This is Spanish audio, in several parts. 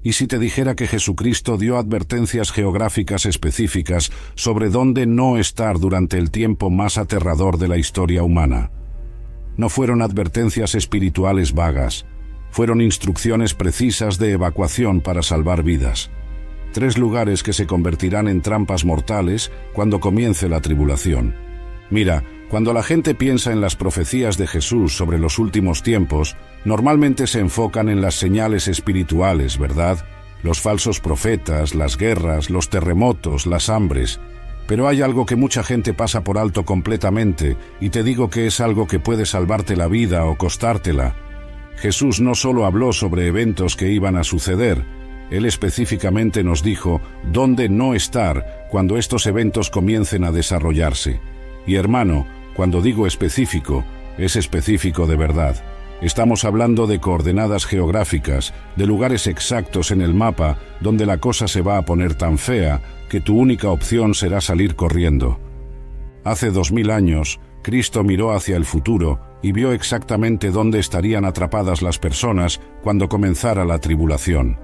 ¿Y si te dijera que Jesucristo dio advertencias geográficas específicas sobre dónde no estar durante el tiempo más aterrador de la historia humana? No fueron advertencias espirituales vagas, fueron instrucciones precisas de evacuación para salvar vidas. 3 lugares que se convertirán en trampas mortales cuando comience la tribulación. Mira, cuando la gente piensa en las profecías de Jesús sobre los últimos tiempos, normalmente se enfocan en las señales espirituales, ¿verdad? Los falsos profetas, las guerras, los terremotos, las hambres. Pero hay algo que mucha gente pasa por alto completamente, y te digo que es algo que puede salvarte la vida o costártela. Jesús no solo habló sobre eventos que iban a suceder, Él específicamente nos dijo dónde no estar cuando estos eventos comiencen a desarrollarse. Y hermano, cuando digo específico, es específico de verdad. Estamos hablando de coordenadas geográficas, de lugares exactos en el mapa donde la cosa se va a poner tan fea que tu única opción será salir corriendo. Hace 2000 años, Cristo miró hacia el futuro y vio exactamente dónde estarían atrapadas las personas cuando comenzara la tribulación.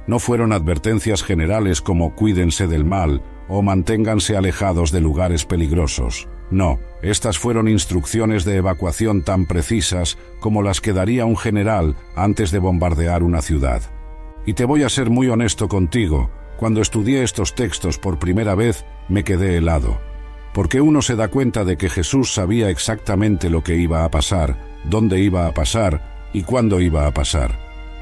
No fueron advertencias generales como cuídense del mal o manténganse alejados de lugares peligrosos. No, estas fueron instrucciones de evacuación tan precisas como las que daría un general antes de bombardear una ciudad. Y te voy a ser muy honesto contigo, cuando estudié estos textos por primera vez me quedé helado. Porque uno se da cuenta de que Jesús sabía exactamente lo que iba a pasar, dónde iba a pasar y cuándo iba a pasar.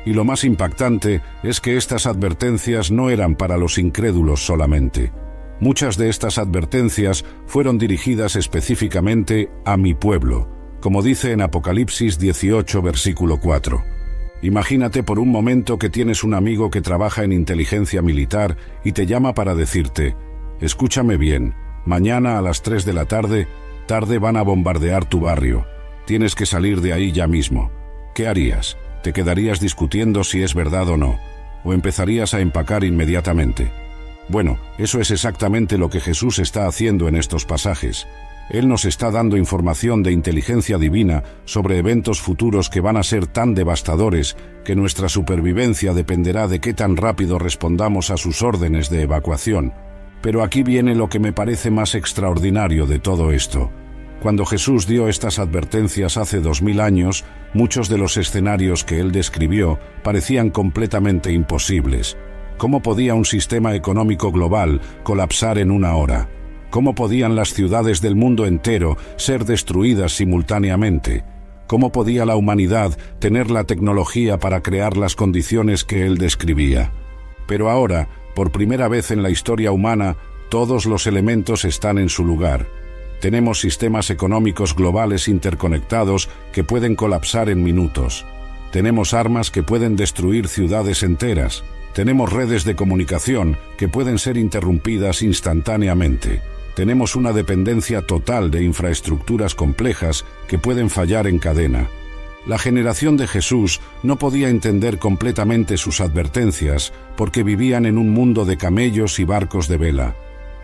Y lo más impactante es que estas advertencias no eran para los incrédulos solamente. Muchas de estas advertencias fueron dirigidas específicamente a mi pueblo, como dice en Apocalipsis 18, versículo 4. Imagínate por un momento que tienes un amigo que trabaja en inteligencia militar y te llama para decirte: escúchame bien, mañana a las 3 de la tarde van a bombardear tu barrio. Tienes que salir de ahí ya mismo. ¿Qué harías? ¿Te quedarías discutiendo si es verdad o no? ¿O empezarías a empacar inmediatamente? Bueno, eso es exactamente lo que Jesús está haciendo en estos pasajes. Él nos está dando información de inteligencia divina sobre eventos futuros que van a ser tan devastadores que nuestra supervivencia dependerá de qué tan rápido respondamos a sus órdenes de evacuación. Pero aquí viene lo que me parece más extraordinario de todo esto. Cuando Jesús dio estas advertencias hace 2000 años, muchos de los escenarios que él describió parecían completamente imposibles. ¿Cómo podía un sistema económico global colapsar en una hora? ¿Cómo podían las ciudades del mundo entero ser destruidas simultáneamente? ¿Cómo podía la humanidad tener la tecnología para crear las condiciones que él describía? Pero ahora, por primera vez en la historia humana, todos los elementos están en su lugar. Tenemos sistemas económicos globales interconectados que pueden colapsar en minutos. Tenemos armas que pueden destruir ciudades enteras. Tenemos redes de comunicación que pueden ser interrumpidas instantáneamente. Tenemos una dependencia total de infraestructuras complejas que pueden fallar en cadena. La generación de Jesús no podía entender completamente sus advertencias porque vivían en un mundo de camellos y barcos de vela.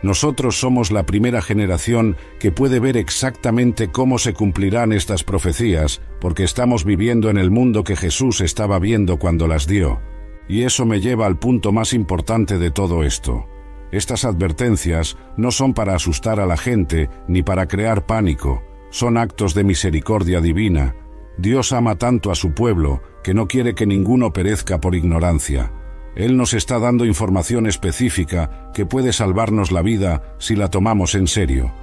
Nosotros somos la primera generación que puede ver exactamente cómo se cumplirán estas profecías porque estamos viviendo en el mundo que Jesús estaba viendo cuando las dio. Y eso me lleva al punto más importante de todo esto. Estas advertencias no son para asustar a la gente ni para crear pánico, son actos de misericordia divina. Dios ama tanto a su pueblo que no quiere que ninguno perezca por ignorancia. Él nos está dando información específica que puede salvarnos la vida si la tomamos en serio.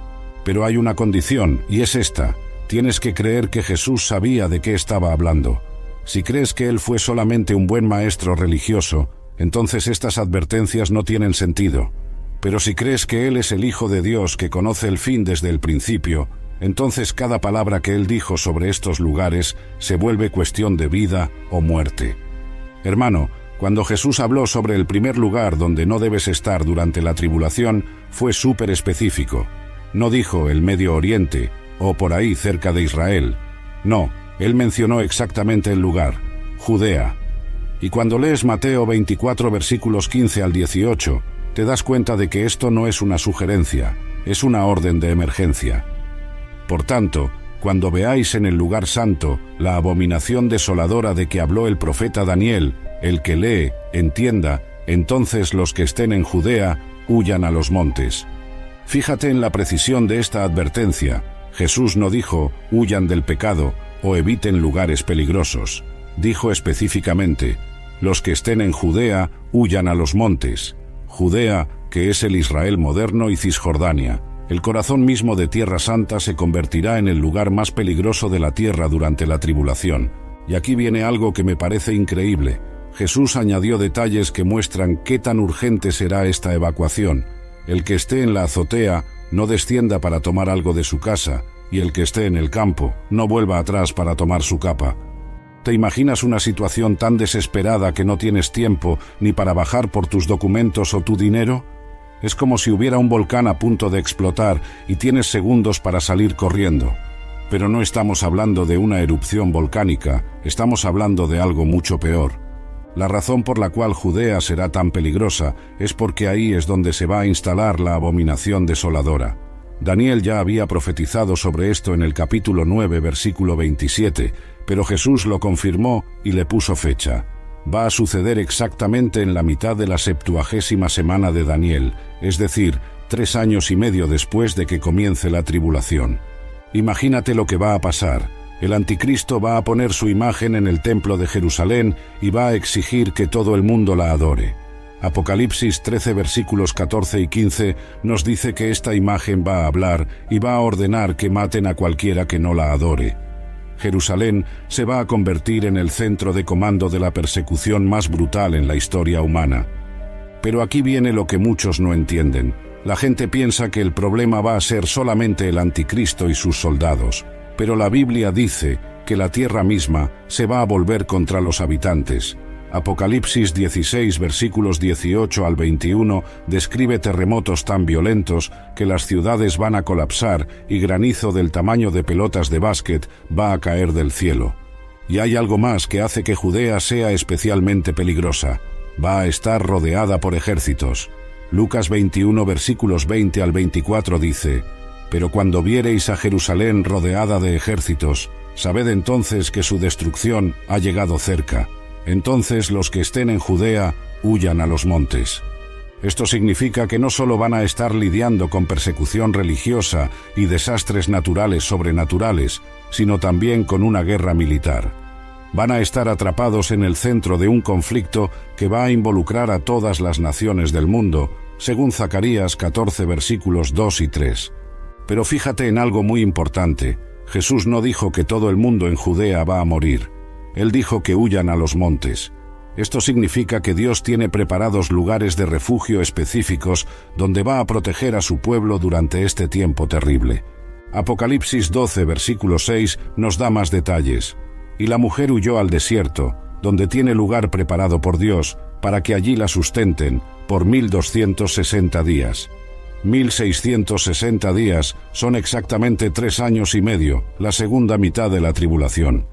Pero hay una condición, y es esta: tienes que creer que Jesús sabía de qué estaba hablando. Si crees que él fue solamente un buen maestro religioso, entonces estas advertencias no tienen sentido. Pero si crees que él es el Hijo de Dios que conoce el fin desde el principio, entonces cada palabra que él dijo sobre estos lugares se vuelve cuestión de vida o muerte. Hermano, cuando Jesús habló sobre el primer lugar donde no debes estar durante la tribulación, fue súper específico. No dijo el Medio Oriente o por ahí cerca de Israel. No. Él mencionó exactamente el lugar, Judea. Y cuando lees Mateo 24 versículos 15 al 18, te das cuenta de que esto no es una sugerencia, es una orden de emergencia. Por tanto, cuando veáis en el lugar santo la abominación desoladora de que habló el profeta Daniel, El que lee, entienda, entonces los que estén en Judea, huyan a los montes. Fíjate en la precisión de esta advertencia. Jesús no dijo, huyan del pecado o eviten lugares peligrosos. Dijo específicamente, los que estén en Judea, huyan a los montes. Judea, que es el Israel moderno y Cisjordania. El corazón mismo de Tierra Santa se convertirá en el lugar más peligroso de la tierra durante la tribulación. Y aquí viene algo que me parece increíble. Jesús añadió detalles que muestran qué tan urgente será esta evacuación. El que esté en la azotea, no descienda para tomar algo de su casa, y el que esté en el campo, no vuelva atrás para tomar su capa. ¿Te imaginas una situación tan desesperada que no tienes tiempo ni para bajar por tus documentos o tu dinero? Es como si hubiera un volcán a punto de explotar y tienes segundos para salir corriendo. Pero no estamos hablando de una erupción volcánica, estamos hablando de algo mucho peor. La razón por la cual Judea será tan peligrosa es porque ahí es donde se va a instalar la abominación desoladora. Daniel ya había profetizado sobre esto en el capítulo 9, versículo 27, pero Jesús lo confirmó y le puso fecha. Va a suceder exactamente en la mitad de la 70ª semana de Daniel, es decir, 3 años y medio después de que comience la tribulación. Imagínate lo que va a pasar. El anticristo va a poner su imagen en el templo de Jerusalén y va a exigir que todo el mundo la adore. Apocalipsis 13 versículos 14 y 15 nos dice que esta imagen va a hablar y va a ordenar que maten a cualquiera que no la adore. Jerusalén se va a convertir en el centro de comando de la persecución más brutal en la historia humana. Pero aquí viene lo que muchos no entienden. La gente piensa que el problema va a ser solamente el anticristo y sus soldados, pero la Biblia dice que la tierra misma se va a volver contra los habitantes. Apocalipsis 16 versículos 18 al 21 describe terremotos tan violentos que las ciudades van a colapsar y granizo del tamaño de pelotas de básquet va a caer del cielo. Y hay algo más que hace que Judea sea especialmente peligrosa. Va a estar rodeada por ejércitos. Lucas 21 versículos 20 al 24 dice, «Pero cuando viereis a Jerusalén rodeada de ejércitos, sabed entonces que su destrucción ha llegado cerca. Entonces los que estén en Judea huyan a los montes». Esto significa que no solo van a estar lidiando con persecución religiosa y desastres naturales sobrenaturales, sino también con una guerra militar. Van a estar atrapados en el centro de un conflicto que va a involucrar a todas las naciones del mundo, según Zacarías 14 versículos 2 y 3. Pero fíjate en algo muy importante. Jesús no dijo que todo el mundo en Judea va a morir. Él dijo que huyan a los montes. Esto significa que Dios tiene preparados lugares de refugio específicos donde va a proteger a su pueblo durante este tiempo terrible. Apocalipsis 12, versículo 6 nos da más detalles. Y la mujer huyó al desierto, donde tiene lugar preparado por Dios, para que allí la sustenten por 1260 días. 1660 días son exactamente 3 años y medio, la segunda mitad de la tribulación.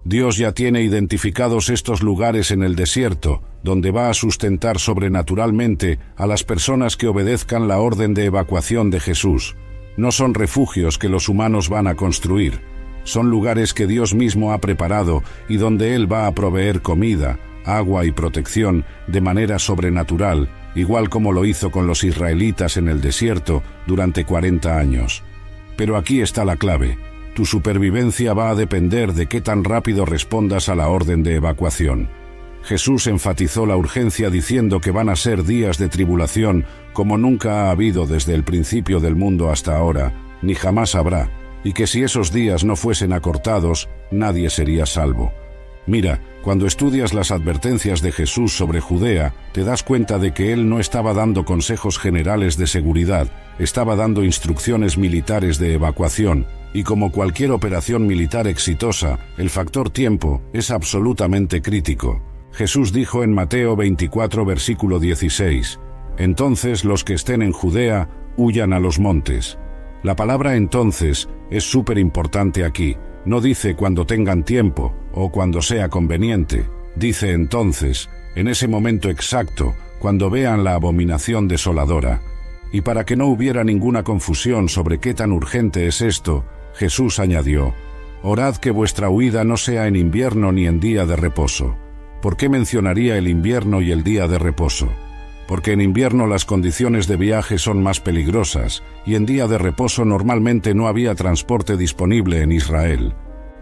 Dios ya tiene identificados estos lugares en el desierto, donde va a sustentar sobrenaturalmente a las personas que obedezcan la orden de evacuación de Jesús. No son refugios que los humanos van a construir, son lugares que Dios mismo ha preparado y donde Él va a proveer comida, agua y protección de manera sobrenatural, igual como lo hizo con los israelitas en el desierto durante 40 años. Pero aquí está la clave. Tu supervivencia va a depender de qué tan rápido respondas a la orden de evacuación. Jesús enfatizó la urgencia diciendo que van a ser días de tribulación como nunca ha habido desde el principio del mundo hasta ahora, ni jamás habrá, y que si esos días no fuesen acortados, nadie sería salvo. Mira, cuando estudias las advertencias de Jesús sobre Judea, te das cuenta de que Él no estaba dando consejos generales de seguridad, estaba dando instrucciones militares de evacuación, y como cualquier operación militar exitosa, el factor tiempo es absolutamente crítico. Jesús dijo en Mateo 24 versículo 16, «Entonces los que estén en Judea huyan a los montes». La palabra entonces es súper importante aquí. No dice cuando tengan tiempo o cuando sea conveniente. Dice entonces, en ese momento exacto, cuando vean la abominación desoladora. Y para que no hubiera ninguna confusión sobre qué tan urgente es esto, Jesús añadió, «Orad que vuestra huida no sea en invierno ni en día de reposo». ¿por qué mencionaría el invierno y el día de reposo? Porque en invierno las condiciones de viaje son más peligrosas y en día de reposo normalmente no había transporte disponible en Israel.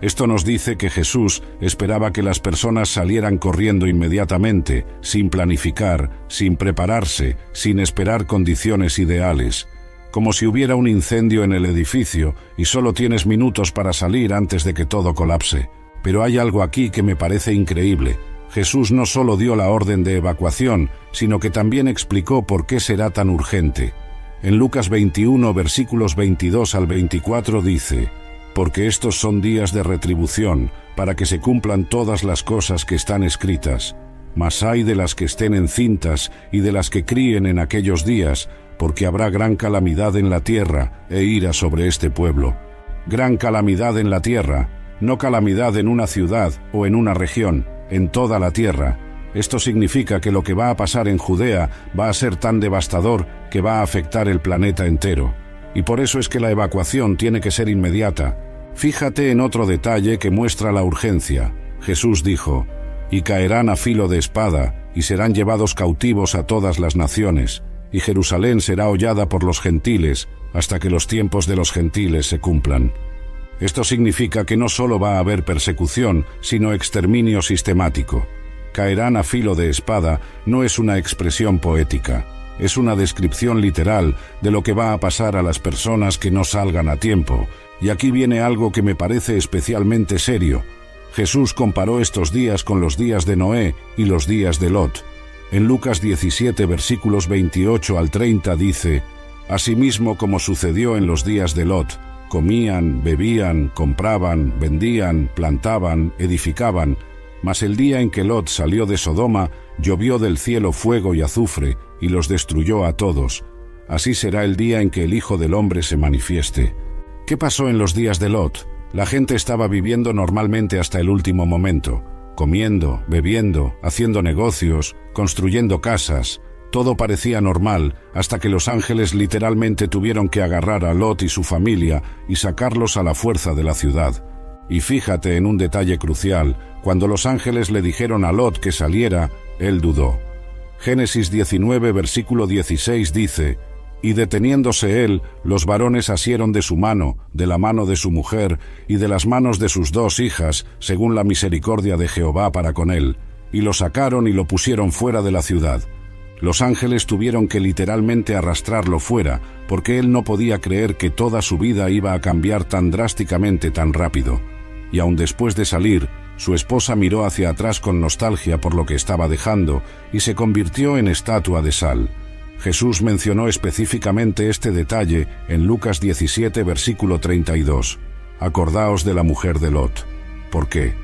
Esto nos dice que Jesús esperaba que las personas salieran corriendo inmediatamente, sin planificar, sin prepararse, sin esperar condiciones ideales. Como si hubiera un incendio en el edificio y solo tienes minutos para salir antes de que todo colapse. Pero hay algo aquí que me parece increíble. Jesús no solo dio la orden de evacuación, sino que también explicó por qué será tan urgente. En Lucas 21, versículos 22 al 24 dice: «Porque estos son días de retribución, para que se cumplan todas las cosas que están escritas. Mas ay de las que estén encintas y de las que críen en aquellos días, porque habrá gran calamidad en la tierra e ira sobre este pueblo». Gran calamidad en la tierra, no calamidad en una ciudad o en una región, en toda la tierra. Esto significa que lo que va a pasar en Judea va a ser tan devastador que va a afectar el planeta entero. Y por eso es que la evacuación tiene que ser inmediata. Fíjate en otro detalle que muestra la urgencia. Jesús dijo: «Y caerán a filo de espada, y serán llevados cautivos a todas las naciones, y Jerusalén será hollada por los gentiles, hasta que los tiempos de los gentiles se cumplan». Esto significa que no solo va a haber persecución, sino exterminio sistemático. Caerán a filo de espada no es una expresión poética, es una descripción literal de lo que va a pasar a las personas que no salgan a tiempo. Y aquí viene algo que me parece especialmente serio. Jesús comparó estos días con los días de Noé y los días de Lot. En Lucas 17, versículos 28 al 30 dice: «Asimismo como sucedió en los días de Lot, comían, bebían, compraban, vendían, plantaban, edificaban, mas el día en que Lot salió de Sodoma, llovió del cielo fuego y azufre, y los destruyó a todos. Así será el día en que el Hijo del Hombre se manifieste». ¿Qué pasó en los días de Lot? La gente estaba viviendo normalmente hasta el último momento, comiendo, bebiendo, haciendo negocios, construyendo casas. Todo parecía normal, hasta que los ángeles literalmente tuvieron que agarrar a Lot y su familia y sacarlos a la fuerza de la ciudad. Y fíjate en un detalle crucial: cuando los ángeles le dijeron a Lot que saliera, él dudó. Génesis 19, versículo 16 dice: «Y deteniéndose él, los varones asieron de su mano, de la mano de su mujer, y de las manos de sus 2 hijas, según la misericordia de Jehová para con él, y lo sacaron y lo pusieron fuera de la ciudad». Los ángeles tuvieron que literalmente arrastrarlo fuera, porque él no podía creer que toda su vida iba a cambiar tan drásticamente tan rápido. Y aun después de salir, su esposa miró hacia atrás con nostalgia por lo que estaba dejando y se convirtió en estatua de sal. Jesús mencionó específicamente este detalle en Lucas 17, versículo 32. «Acordaos de la mujer de Lot». ¿Por qué?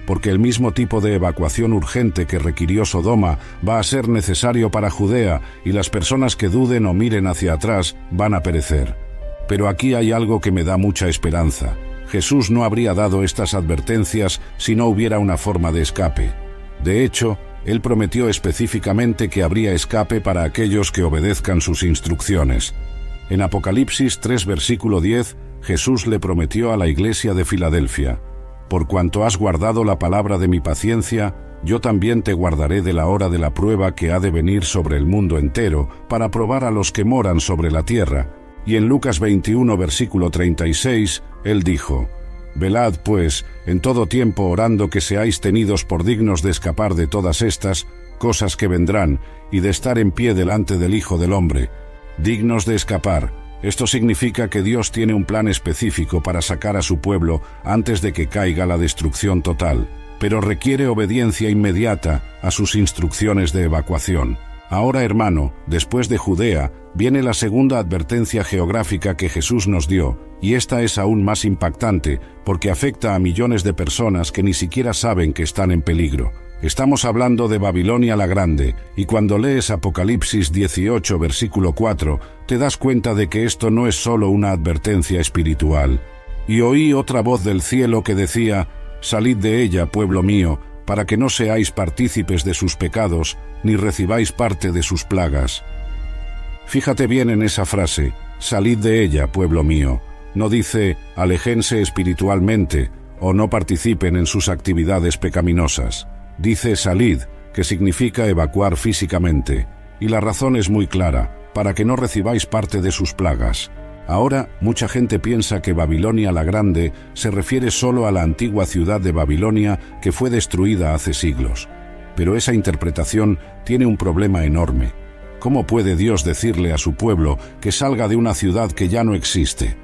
Porque el mismo tipo de evacuación urgente que requirió Sodoma va a ser necesario para Judea, y las personas que duden o miren hacia atrás van a perecer. Pero aquí hay algo que me da mucha esperanza. Jesús no habría dado estas advertencias si no hubiera una forma de escape. De hecho, Él prometió específicamente que habría escape para aquellos que obedezcan sus instrucciones. En Apocalipsis 3, versículo 10, Jesús le prometió a la iglesia de Filadelfia: «Por cuanto has guardado la palabra de mi paciencia, yo también te guardaré de la hora de la prueba que ha de venir sobre el mundo entero, para probar a los que moran sobre la tierra». Y en Lucas 21, versículo 36, Él dijo: «Velad, pues, en todo tiempo orando que seáis tenidos por dignos de escapar de todas estas cosas que vendrán, y de estar en pie delante del Hijo del Hombre». Dignos de escapar. Esto significa que Dios tiene un plan específico para sacar a su pueblo antes de que caiga la destrucción total, pero requiere obediencia inmediata a sus instrucciones de evacuación. Ahora, hermano, después de Judea, viene la segunda advertencia geográfica que Jesús nos dio, y esta es aún más impactante porque afecta a millones de personas que ni siquiera saben que están en peligro. Estamos hablando de Babilonia la Grande, y cuando lees Apocalipsis 18, versículo 4, te das cuenta de que esto no es solo una advertencia espiritual. «Y oí otra voz del cielo que decía: Salid de ella, pueblo mío, para que no seáis partícipes de sus pecados, ni recibáis parte de sus plagas». Fíjate bien en esa frase: «Salid de ella, pueblo mío». No dice: «Aléjense espiritualmente» o «no participen en sus actividades pecaminosas». Dice salid, que significa evacuar físicamente, y la razón es muy clara, para que no recibáis parte de sus plagas. Ahora, mucha gente piensa que Babilonia la Grande se refiere solo a la antigua ciudad de Babilonia que fue destruida hace siglos. Pero esa interpretación tiene un problema enorme. ¿Cómo puede Dios decirle a su pueblo que salga de una ciudad que ya no existe?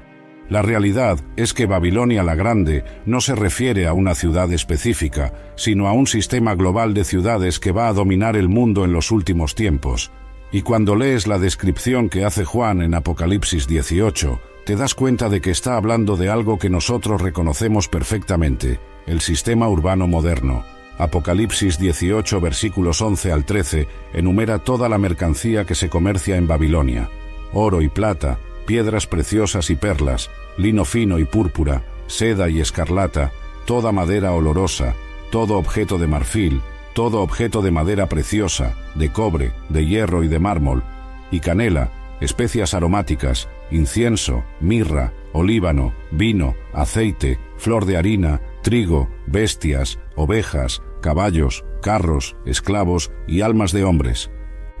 La realidad es que Babilonia la Grande no se refiere a una ciudad específica, sino a un sistema global de ciudades que va a dominar el mundo en los últimos tiempos. Y cuando lees la descripción que hace Juan en Apocalipsis 18, te das cuenta de que está hablando de algo que nosotros reconocemos perfectamente, el sistema urbano moderno. Apocalipsis 18, versículos 11 al 13, enumera toda la mercancía que se comercia en Babilonia: oro y plata, piedras preciosas y perlas, lino fino y púrpura, seda y escarlata, toda madera olorosa, todo objeto de marfil, todo objeto de madera preciosa, de cobre, de hierro y de mármol, y canela, especias aromáticas, incienso, mirra, olíbano, vino, aceite, flor de harina, trigo, bestias, ovejas, caballos, carros, esclavos y almas de hombres.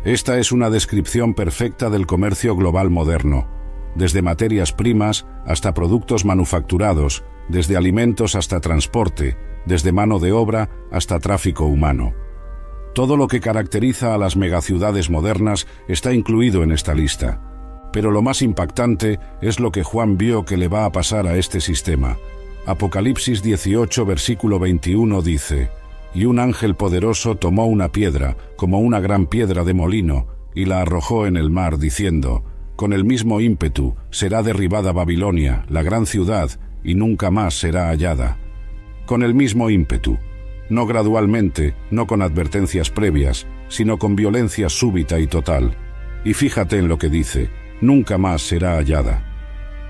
Esta es una descripción perfecta del comercio global moderno, desde materias primas hasta productos manufacturados, desde alimentos hasta transporte, desde mano de obra hasta tráfico humano. Todo lo que caracteriza a las megaciudades modernas está incluido en esta lista. Pero lo más impactante es lo que Juan vio que le va a pasar a este sistema. Apocalipsis 18, versículo 21 dice: «Y un ángel poderoso tomó una piedra, como una gran piedra de molino, y la arrojó en el mar, diciendo: con el mismo ímpetu será derribada Babilonia, la gran ciudad, y nunca más será hallada». Con el mismo ímpetu, no gradualmente, no con advertencias previas, sino con violencia súbita y total. Y fíjate en lo que dice: nunca más será hallada.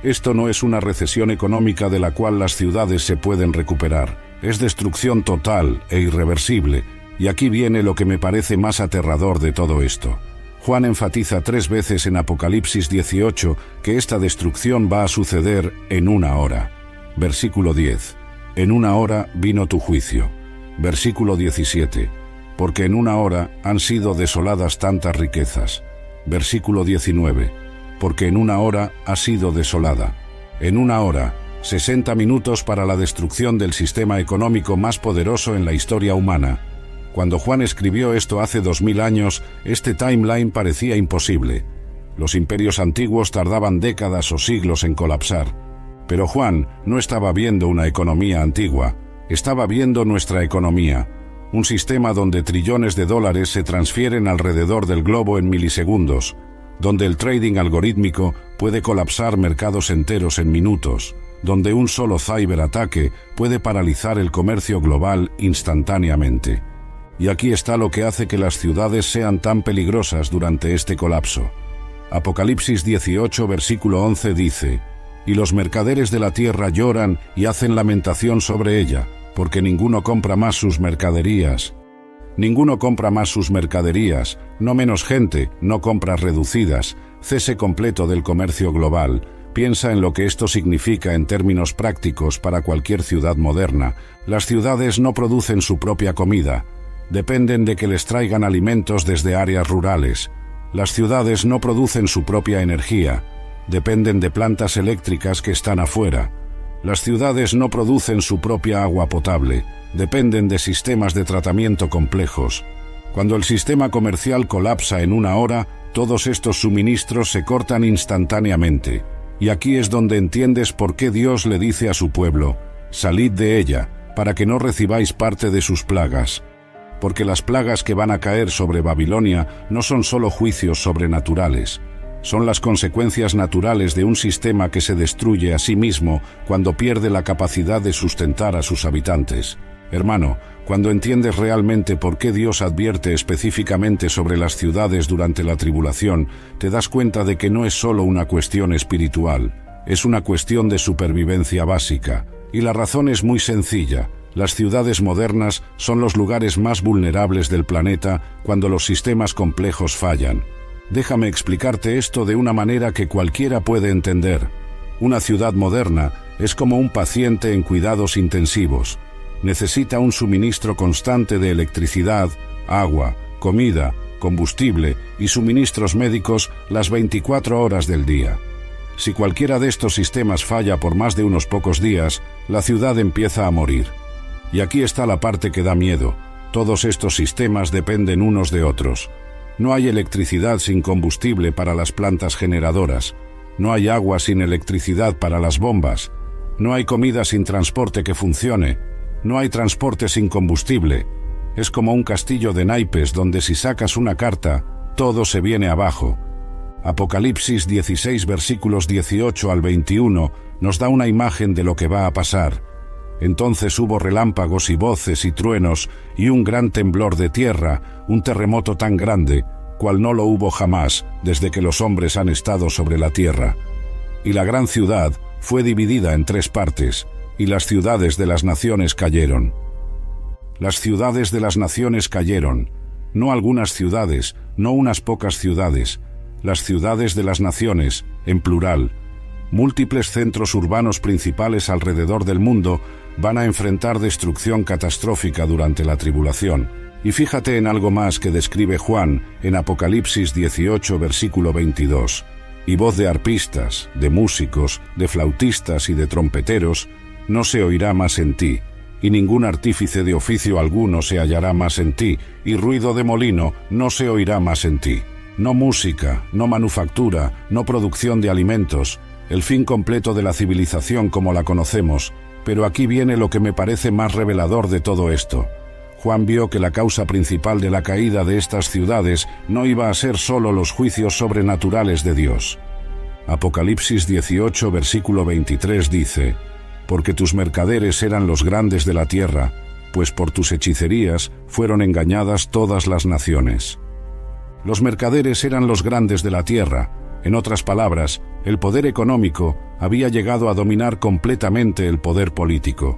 Esto no es una recesión económica de la cual las ciudades se pueden recuperar. Es destrucción total e irreversible, y aquí viene lo que me parece más aterrador de todo esto. Juan enfatiza 3 veces en Apocalipsis 18 que esta destrucción va a suceder en una hora. Versículo 10. En una hora vino tu juicio. Versículo 17. Porque en una hora han sido desoladas tantas riquezas. Versículo 19. Porque en una hora ha sido desolada. En una hora, 60 minutos para la destrucción del sistema económico más poderoso en la historia humana. Cuando Juan escribió esto hace 2000 años, este timeline parecía imposible. Los imperios antiguos tardaban décadas o siglos en colapsar. Pero Juan no estaba viendo una economía antigua, estaba viendo nuestra economía, un sistema donde trillones de dólares se transfieren alrededor del globo en milisegundos, donde el trading algorítmico puede colapsar mercados enteros en minutos, donde un solo ciberataque puede paralizar el comercio global instantáneamente. Y aquí está lo que hace que las ciudades sean tan peligrosas durante este colapso. Apocalipsis 18, versículo 11 dice: «Y los mercaderes de la tierra lloran y hacen lamentación sobre ella, porque ninguno compra más sus mercaderías». Ninguno compra más sus mercaderías, no menos gente, no compras reducidas, cese completo del comercio global. Piensa en lo que esto significa en términos prácticos para cualquier ciudad moderna. Las ciudades no producen su propia comida, dependen de que les traigan alimentos desde áreas rurales. Las ciudades no producen su propia energía, dependen de plantas eléctricas que están afuera. Las ciudades no producen su propia agua potable, dependen de sistemas de tratamiento complejos. Cuando el sistema comercial colapsa en una hora, todos estos suministros se cortan instantáneamente. Y aquí es donde entiendes por qué Dios le dice a su pueblo: salid de ella, para que no recibáis parte de sus plagas. Porque las plagas que van a caer sobre Babilonia no son solo juicios sobrenaturales, son las consecuencias naturales de un sistema que se destruye a sí mismo cuando pierde la capacidad de sustentar a sus habitantes. Hermano, cuando entiendes realmente por qué Dios advierte específicamente sobre las ciudades durante la tribulación, te das cuenta de que no es solo una cuestión espiritual, es una cuestión de supervivencia básica. Y la razón es muy sencilla: las ciudades modernas son los lugares más vulnerables del planeta cuando los sistemas complejos fallan. Déjame explicarte esto de una manera que cualquiera puede entender. Una ciudad moderna es como un paciente en cuidados intensivos. necesita un suministro constante de electricidad, agua, comida, combustible y suministros médicos las 24 horas del día. Si cualquiera de estos sistemas falla por más de unos pocos días, la ciudad empieza a morir. Y aquí está la parte que da miedo. Todos estos sistemas dependen unos de otros. No hay electricidad sin combustible para las plantas generadoras. No hay agua sin electricidad para las bombas. No hay comida sin transporte que funcione. No hay transporte sin combustible. Es como un castillo de naipes donde si sacas una carta, todo se viene abajo. Apocalipsis 16 versículos 18 al 21 nos da una imagen de lo que va a pasar. Entonces hubo relámpagos y voces y truenos y un gran temblor de tierra, un terremoto tan grande, cual no lo hubo jamás desde que los hombres han estado sobre la tierra. Y la gran ciudad fue dividida en 3 partes, y las ciudades de las naciones cayeron. Las ciudades de las naciones cayeron, no algunas ciudades, no unas pocas ciudades, las ciudades de las naciones, en plural. Múltiples centros urbanos principales alrededor del mundo van a enfrentar destrucción catastrófica durante la tribulación. Y fíjate en algo más que describe Juan en Apocalipsis 18, versículo 22. Y voz de arpistas, de músicos, de flautistas y de trompeteros no se oirá más en ti, y ningún artífice de oficio alguno se hallará más en ti, y ruido de molino no se oirá más en ti. No música, no manufactura, no producción de alimentos, el fin completo de la civilización como la conocemos, pero aquí viene lo que me parece más revelador de todo esto. Juan vio que la causa principal de la caída de estas ciudades no iba a ser solo los juicios sobrenaturales de Dios. Apocalipsis 18, versículo 23 dice: «Porque tus mercaderes eran los grandes de la tierra, pues por tus hechicerías fueron engañadas todas las naciones». Los mercaderes eran los grandes de la tierra. En otras palabras, el poder económico había llegado a dominar completamente el poder político.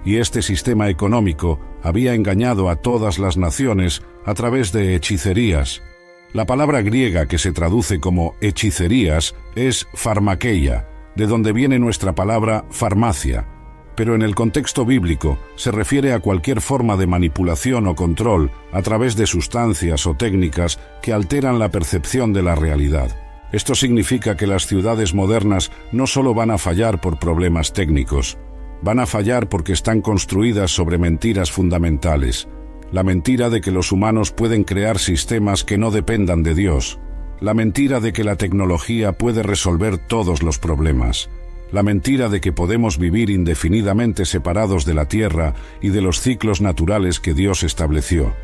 Y este sistema económico había engañado a todas las naciones a través de hechicerías. La palabra griega que se traduce como hechicerías es pharmakeia, de donde viene nuestra palabra farmacia, pero en el contexto bíblico se refiere a cualquier forma de manipulación o control a través de sustancias o técnicas que alteran la percepción de la realidad. Esto significa que las ciudades modernas no solo van a fallar por problemas técnicos, van a fallar porque están construidas sobre mentiras fundamentales. La mentira de que los humanos pueden crear sistemas que no dependan de Dios. La mentira de que la tecnología puede resolver todos los problemas. La mentira de que podemos vivir indefinidamente separados de la tierra y de los ciclos naturales que Dios estableció.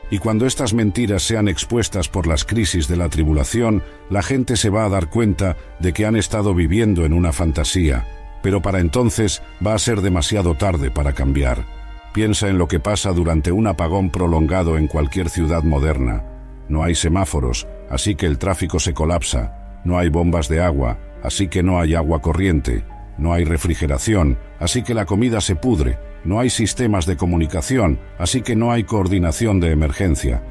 Y cuando estas mentiras sean expuestas por las crisis de la tribulación, la gente se va a dar cuenta de que han estado viviendo en una fantasía, pero para entonces va a ser demasiado tarde para cambiar. Piensa en lo que pasa durante un apagón prolongado en cualquier ciudad moderna. No hay semáforos, así que el tráfico se colapsa. No hay bombas de agua, así que no hay agua corriente. No hay refrigeración, así que la comida se pudre. No hay sistemas de comunicación, así que no hay coordinación de emergencia.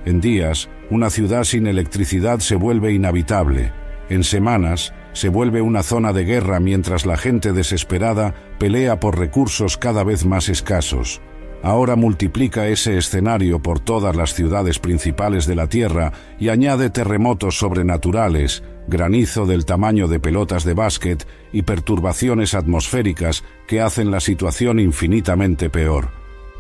En días, una ciudad sin electricidad se vuelve inhabitable. En semanas, se vuelve una zona de guerra mientras la gente desesperada pelea por recursos cada vez más escasos. Ahora multiplica ese escenario por todas las ciudades principales de la Tierra y añade terremotos sobrenaturales, granizo del tamaño de pelotas de básquet y perturbaciones atmosféricas que hacen la situación infinitamente peor.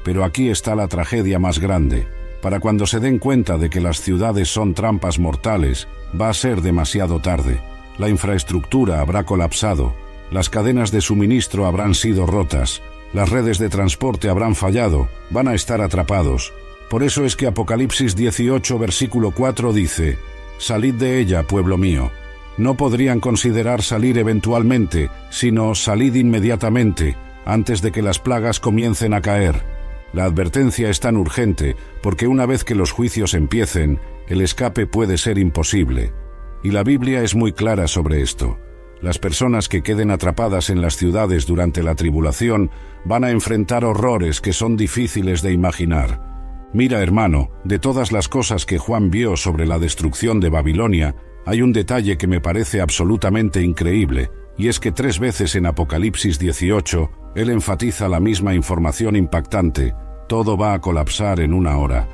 Pero aquí está la tragedia más grande. Para cuando se den cuenta de que las ciudades son trampas mortales, va a ser demasiado tarde. La infraestructura habrá colapsado, las cadenas de suministro habrán sido rotas, las redes de transporte habrán fallado, van a estar atrapados. Por eso es que Apocalipsis 18, versículo 4 dice: «Salid de ella, pueblo mío». No podrían considerar salir eventualmente, sino salid inmediatamente, antes de que las plagas comiencen a caer. La advertencia es tan urgente porque una vez que los juicios empiecen, el escape puede ser imposible. Y la Biblia es muy clara sobre esto. Las personas que queden atrapadas en las ciudades durante la tribulación van a enfrentar horrores que son difíciles de imaginar. Mira, hermano, de todas las cosas que Juan vio sobre la destrucción de Babilonia, hay un detalle que me parece absolutamente increíble, Y es que 3 veces en Apocalipsis 18, él enfatiza la misma información impactante: todo va a colapsar en 1 hora.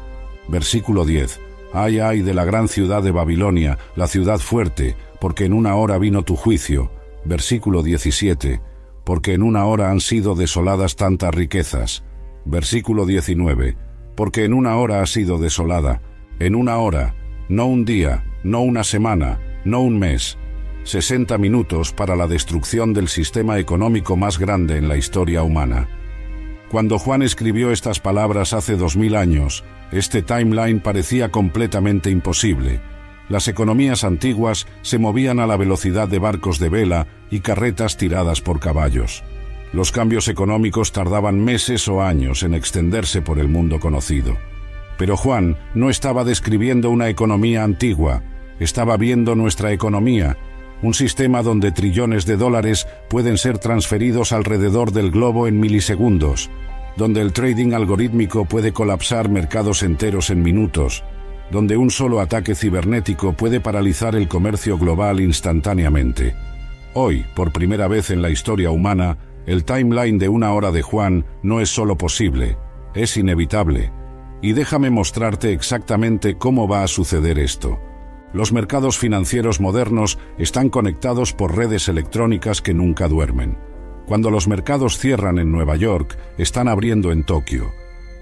Versículo 10. Ay, ay de la gran ciudad de Babilonia, la ciudad fuerte, porque en 1 hora vino tu juicio. Versículo 17. Porque en 1 hora han sido desoladas tantas riquezas. Versículo 19. Porque en 1 hora ha sido desolada. En 1 hora, no un día, no una semana, no un mes. 60 minutos para la destrucción del sistema económico más grande en la historia humana. Cuando Juan escribió estas palabras hace 2000 años, este timeline parecía completamente imposible. Las economías antiguas se movían a la velocidad de barcos de vela y carretas tiradas por caballos. Los cambios económicos tardaban meses o años en extenderse por el mundo conocido. Pero Juan no estaba describiendo una economía antigua, estaba viendo nuestra economía, un sistema donde trillones de dólares pueden ser transferidos alrededor del globo en milisegundos, donde el trading algorítmico puede colapsar mercados enteros en minutos, donde un solo ataque cibernético puede paralizar el comercio global instantáneamente. Hoy, por primera vez en la historia humana, el timeline de 1 hora de Juan no es solo posible, es inevitable. Y déjame mostrarte exactamente cómo va a suceder esto. Los mercados financieros modernos están conectados por redes electrónicas que nunca duermen. Cuando los mercados cierran en Nueva York, están abriendo en Tokio.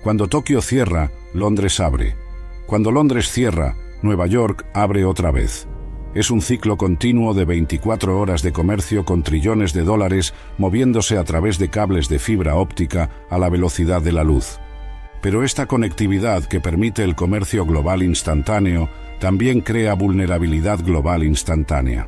Cuando Tokio cierra, Londres abre. Cuando Londres cierra, Nueva York abre otra vez. Es un ciclo continuo de 24 horas de comercio con trillones de dólares moviéndose a través de cables de fibra óptica a la velocidad de la luz. Pero esta conectividad que permite el comercio global instantáneo también crea vulnerabilidad global instantánea.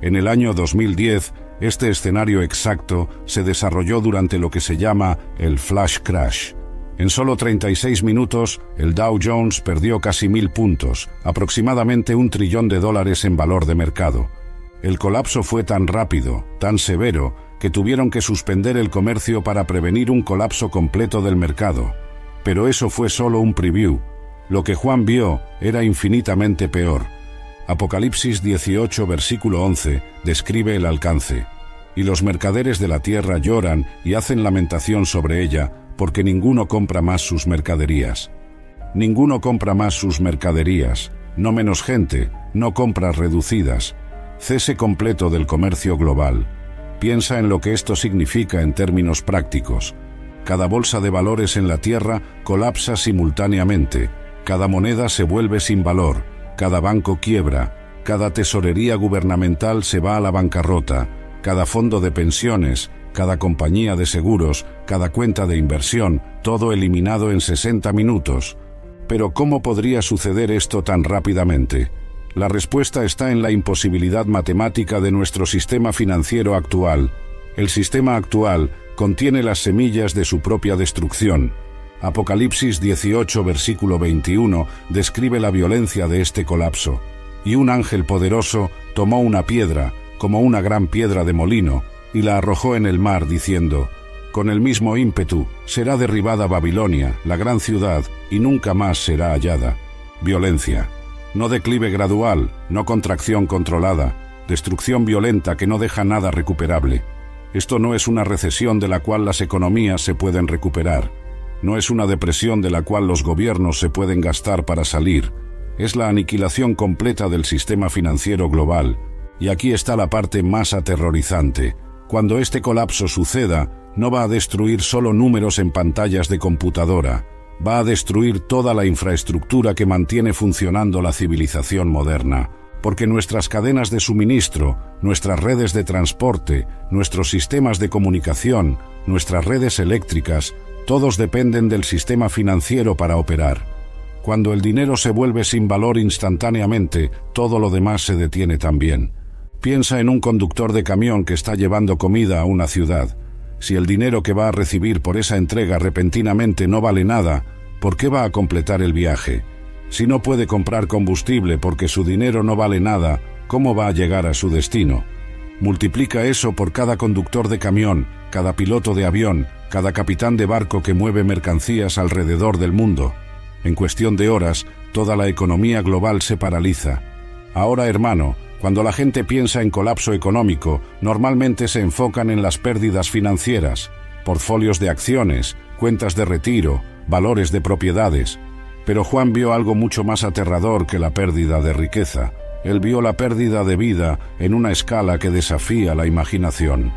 En el año 2010, este escenario exacto se desarrolló durante lo que se llama el Flash Crash. En solo 36 minutos, el Dow Jones perdió casi 1000 puntos, aproximadamente $1 trillón en valor de mercado. El colapso fue tan rápido, tan severo, que tuvieron que suspender el comercio para prevenir un colapso completo del mercado. Pero eso fue solo un preview. Lo que Juan vio era infinitamente peor. Apocalipsis 18, versículo 11, describe el alcance. Y los mercaderes de la tierra lloran y hacen lamentación sobre ella, porque ninguno compra más sus mercaderías. Ninguno compra más sus mercaderías, no menos gente, no compras reducidas. Cese completo del comercio global. Piensa en lo que esto significa en términos prácticos. Cada bolsa de valores en la tierra colapsa simultáneamente. Cada moneda se vuelve sin valor, cada banco quiebra, cada tesorería gubernamental se va a la bancarrota, cada fondo de pensiones, cada compañía de seguros, cada cuenta de inversión, todo eliminado en 60 minutos. Pero ¿cómo podría suceder esto tan rápidamente? La respuesta está en la imposibilidad matemática de nuestro sistema financiero actual. El sistema actual contiene las semillas de su propia destrucción. Apocalipsis 18, versículo 21, describe la violencia de este colapso. Y un ángel poderoso tomó una piedra, como una gran piedra de molino, y la arrojó en el mar, diciendo: con el mismo ímpetu será derribada Babilonia, la gran ciudad, y nunca más será hallada. Violencia. No declive gradual, no contracción controlada, destrucción violenta que no deja nada recuperable. Esto no es una recesión de la cual las economías se pueden recuperar. No es una depresión de la cual los gobiernos se pueden gastar para salir. Es la aniquilación completa del sistema financiero global. Y aquí está la parte más aterrorizante. Cuando este colapso suceda, no va a destruir solo números en pantallas de computadora. Va a destruir toda la infraestructura que mantiene funcionando la civilización moderna. Porque nuestras cadenas de suministro, nuestras redes de transporte, nuestros sistemas de comunicación, nuestras redes eléctricas, todos dependen del sistema financiero para operar. Cuando el dinero se vuelve sin valor instantáneamente, todo lo demás se detiene también. Piensa en un conductor de camión que está llevando comida a una ciudad. Si el dinero que va a recibir por esa entrega repentinamente no vale nada, ¿por qué va a completar el viaje? Si no puede comprar combustible porque su dinero no vale nada, ¿cómo va a llegar a su destino? Multiplica eso por cada conductor de camión, cada piloto de avión, cada capitán de barco que mueve mercancías alrededor del mundo. En cuestión de horas, toda la economía global se paraliza. Ahora, hermano, Cuando la gente piensa en colapso económico, normalmente se enfocan en las pérdidas financieras, portfolios de acciones, cuentas de retiro, valores de propiedades. Pero Juan vio algo mucho más aterrador que la pérdida de riqueza. Él vio la pérdida de vida en una escala que desafía la imaginación.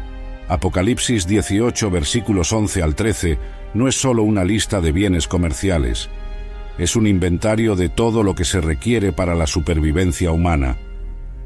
Apocalipsis 18, versículos 11 al 13, no es solo una lista de bienes comerciales. Es un inventario de todo lo que se requiere para la supervivencia humana.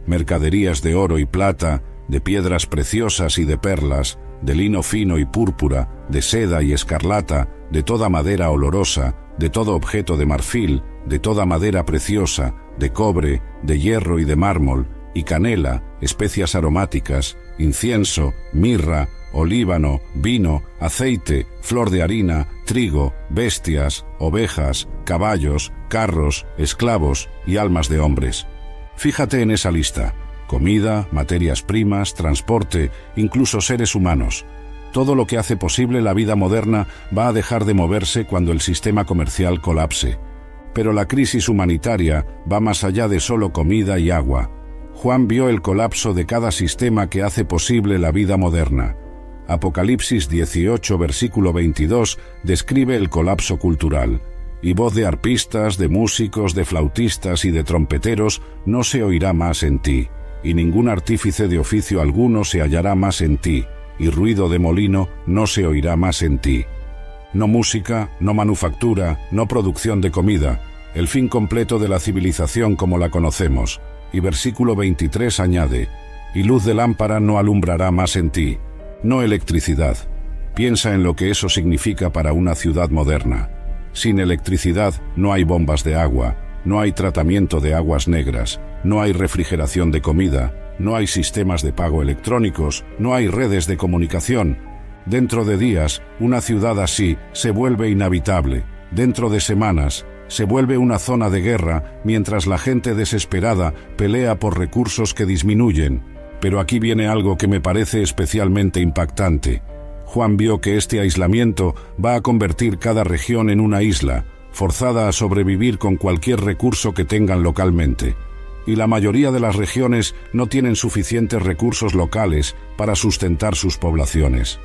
Mercaderías de oro y plata, de piedras preciosas y de perlas, de lino fino y púrpura, de seda y escarlata, de toda madera olorosa, de todo objeto de marfil, de toda madera preciosa, de cobre, de hierro y de mármol, y canela, especias aromáticas, incienso, mirra, olíbano, vino, aceite, flor de harina, trigo, bestias, ovejas, caballos, carros, esclavos y almas de hombres. Fíjate en esa lista: comida, materias primas, transporte, incluso seres humanos. Todo lo que hace posible la vida moderna va a dejar de moverse cuando el sistema comercial colapse. Pero la crisis humanitaria va más allá de solo comida y agua. Juan vio el colapso de cada sistema que hace posible la vida moderna. Apocalipsis 18, versículo 22, describe el colapso cultural. Y voz de arpistas, de músicos, de flautistas y de trompeteros no se oirá más en ti, y ningún artífice de oficio alguno se hallará más en ti, y ruido de molino no se oirá más en ti. No música, no manufactura, no producción de comida, el fin completo de la civilización como la conocemos. Y versículo 23 añade: y luz de lámpara no alumbrará más en ti. No electricidad. Piensa en lo que eso significa para una ciudad moderna. Sin electricidad no hay bombas de agua, no hay tratamiento de aguas negras, no hay refrigeración de comida, no hay sistemas de pago electrónicos, no hay redes de comunicación. Dentro de días, una ciudad así se vuelve inhabitable. Dentro de semanas, se vuelve una zona de guerra mientras la gente desesperada pelea por recursos que disminuyen. Pero aquí viene algo que me parece especialmente impactante. Juan vio que este aislamiento va a convertir cada región en una isla, forzada a sobrevivir con cualquier recurso que tengan localmente. Y la mayoría de las regiones no tienen suficientes recursos locales para sustentar sus poblaciones.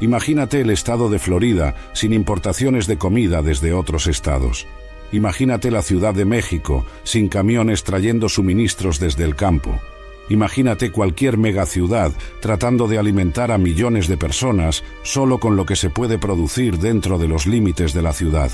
Imagínate el estado de Florida sin importaciones de comida desde otros estados. Imagínate la Ciudad de México sin camiones trayendo suministros desde el campo. Imagínate cualquier megaciudad tratando de alimentar a millones de personas solo con lo que se puede producir dentro de los límites de la ciudad.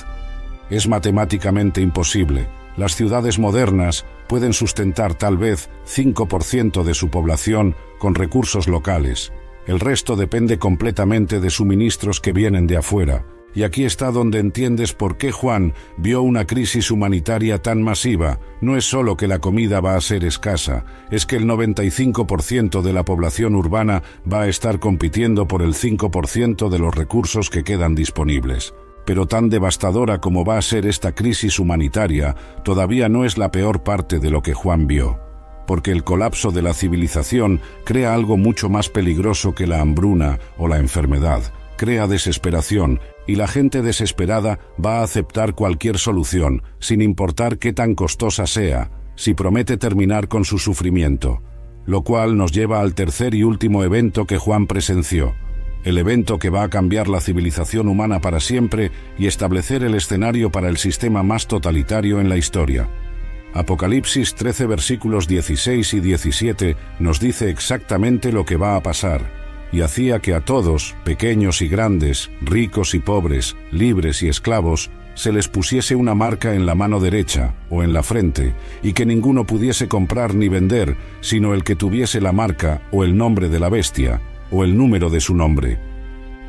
Es matemáticamente imposible. Las ciudades modernas pueden sustentar tal vez 5% de su población con recursos locales. El resto depende completamente de suministros que vienen de afuera. Y aquí está donde entiendes por qué Juan vio una crisis humanitaria tan masiva. No es solo que la comida va a ser escasa, es que el 95% de la población urbana va a estar compitiendo por el 5% de los recursos que quedan disponibles. Pero tan devastadora como va a ser esta crisis humanitaria, todavía no es la peor parte de lo que Juan vio. Porque el colapso de la civilización crea algo mucho más peligroso que la hambruna o la enfermedad. Crea desesperación, y la gente desesperada va a aceptar cualquier solución, sin importar qué tan costosa sea, si promete terminar con su sufrimiento. Lo cual nos lleva al tercer y último evento que Juan presenció. El evento que va a cambiar la civilización humana para siempre y establecer el escenario para el sistema más totalitario en la historia. Apocalipsis 13 versículos 16 y 17 nos dice exactamente lo que va a pasar. Y hacía que a todos, pequeños y grandes, ricos y pobres, libres y esclavos, se les pusiese una marca en la mano derecha o en la frente, y que ninguno pudiese comprar ni vender, sino el que tuviese la marca o el nombre de la bestia, o el número de su nombre.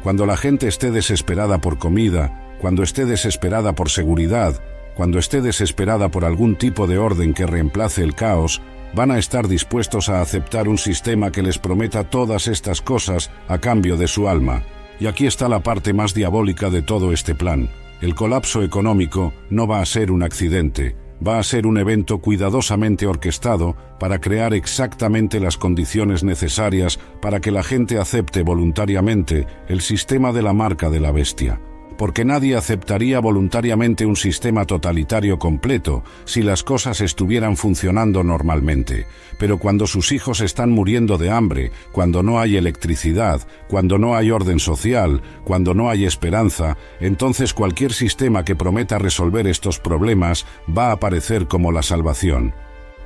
Cuando la gente esté desesperada por comida, cuando esté desesperada por seguridad, cuando esté desesperada por algún tipo de orden que reemplace el caos, van a estar dispuestos a aceptar un sistema que les prometa todas estas cosas a cambio de su alma. Y aquí está la parte más diabólica de todo este plan. El colapso económico no va a ser un accidente, va a ser un evento cuidadosamente orquestado para crear exactamente las condiciones necesarias para que la gente acepte voluntariamente el sistema de la marca de la bestia. porque nadie aceptaría voluntariamente un sistema totalitario completo si las cosas estuvieran funcionando normalmente. Pero cuando sus hijos están muriendo de hambre, cuando no hay electricidad, cuando no hay orden social, cuando no hay esperanza, entonces cualquier sistema que prometa resolver estos problemas va a aparecer como la salvación.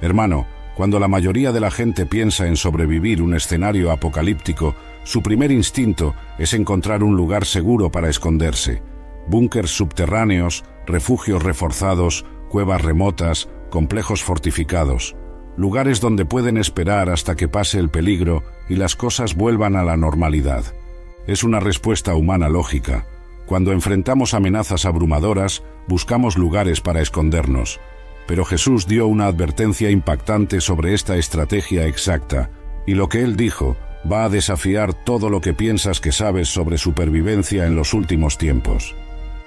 Hermano, cuando la mayoría de la gente piensa en sobrevivir un escenario apocalíptico, su primer instinto es encontrar un lugar seguro para esconderse. Búnkers subterráneos, refugios reforzados, cuevas remotas, complejos fortificados. Lugares donde pueden esperar hasta que pase el peligro y las cosas vuelvan a la normalidad. Es una respuesta humana lógica. Cuando enfrentamos amenazas abrumadoras, buscamos lugares para escondernos. Pero Jesús dio una advertencia impactante sobre esta estrategia exacta, y lo que él dijo va a desafiar todo lo que piensas que sabes sobre supervivencia en los últimos tiempos.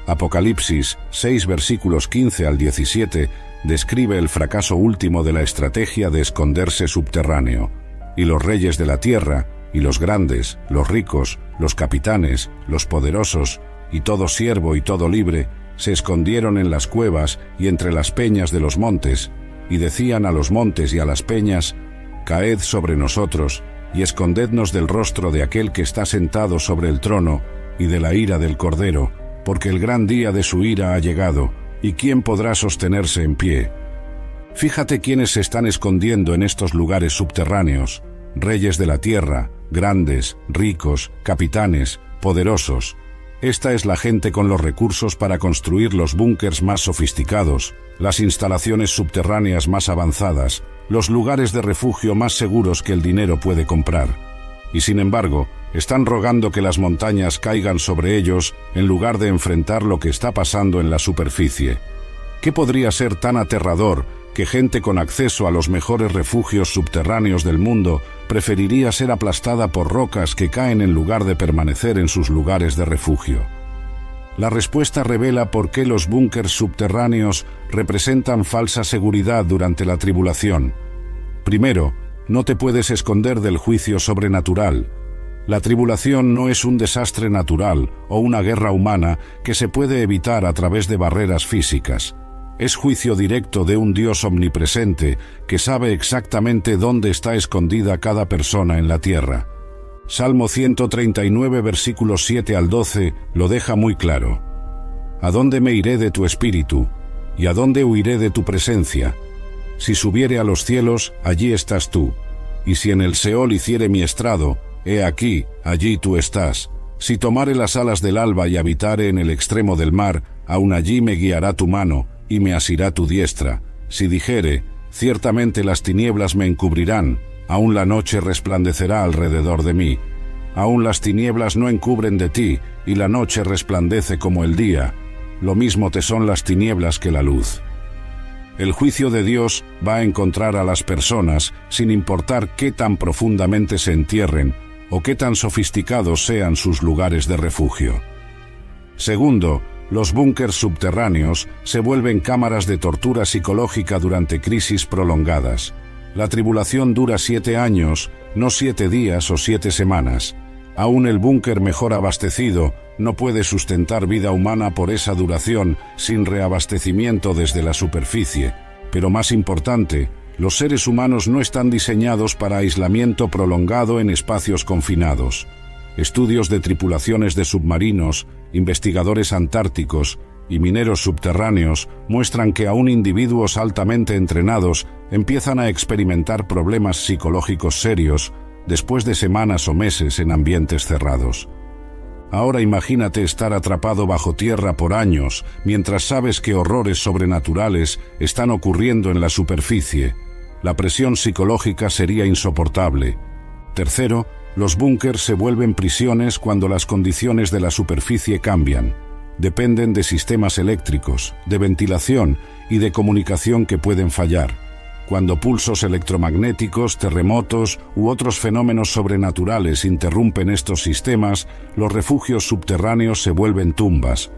Apocalipsis 6 versículos 15 al 17 describe el fracaso último de la estrategia de esconderse subterráneo. Y los reyes de la tierra, y los grandes, los ricos, los capitanes, los poderosos, y todo siervo y todo libre, se escondieron en las cuevas y entre las peñas de los montes, y decían a los montes y a las peñas: «Caed sobre nosotros, y escondednos del rostro de aquel que está sentado sobre el trono, y de la ira del Cordero, porque el gran día de su ira ha llegado, y ¿quién podrá sostenerse en pie?». Fíjate quiénes se están escondiendo en estos lugares subterráneos: reyes de la tierra, grandes, ricos, capitanes, poderosos. Esta es la gente con los recursos para construir los búnkers más sofisticados, las instalaciones subterráneas más avanzadas, los lugares de refugio más seguros que el dinero puede comprar. Y sin embargo, están rogando que las montañas caigan sobre ellos en lugar de enfrentar lo que está pasando en la superficie. ¿Qué podría ser tan aterrador que gente con acceso a los mejores refugios subterráneos del mundo preferiría ser aplastada por rocas que caen en lugar de permanecer en sus lugares de refugio? La respuesta revela por qué los búnkers subterráneos representan falsa seguridad durante la tribulación. Primero, no te puedes esconder del juicio sobrenatural. La tribulación no es un desastre natural o una guerra humana que se puede evitar a través de barreras físicas. Es juicio directo de un Dios omnipresente que sabe exactamente dónde está escondida cada persona en la tierra. Salmo 139 versículos 7 al 12 lo deja muy claro. ¿A dónde me iré de tu espíritu? ¿Y a dónde huiré de tu presencia? Si subiere a los cielos, allí estás tú. Y si en el Seol hiciere mi estrado, he aquí, allí tú estás. Si tomare las alas del alba y habitare en el extremo del mar, aun allí me guiará tu mano, y me asirá tu diestra. Si dijere, ciertamente las tinieblas me encubrirán, aún la noche resplandecerá alrededor de mí. Aún las tinieblas no encubren de ti, y la noche resplandece como el día. Lo mismo te son las tinieblas que la luz. El juicio de Dios va a encontrar a las personas sin importar qué tan profundamente se entierren o qué tan sofisticados sean sus lugares de refugio. Segundo, los búnkers subterráneos se vuelven cámaras de tortura psicológica durante crisis prolongadas. La tribulación dura 7 años, no 7 días o 7 semanas. Aún el búnker mejor abastecido no puede sustentar vida humana por esa duración sin reabastecimiento desde la superficie. Pero más importante, los seres humanos no están diseñados para aislamiento prolongado en espacios confinados. Estudios de tripulaciones de submarinos, investigadores antárticos y mineros subterráneos muestran que aún individuos altamente entrenados empiezan a experimentar problemas psicológicos serios después de semanas o meses en ambientes cerrados. Ahora imagínate estar atrapado bajo tierra por años mientras sabes que horrores sobrenaturales están ocurriendo en la superficie. La presión psicológica sería insoportable. Tercero, los búnkers se vuelven prisiones cuando las condiciones de la superficie cambian. Dependen de sistemas eléctricos, de ventilación y de comunicación que pueden fallar. Cuando pulsos electromagnéticos, terremotos u otros fenómenos sobrenaturales interrumpen estos sistemas, los refugios subterráneos se vuelven tumbas.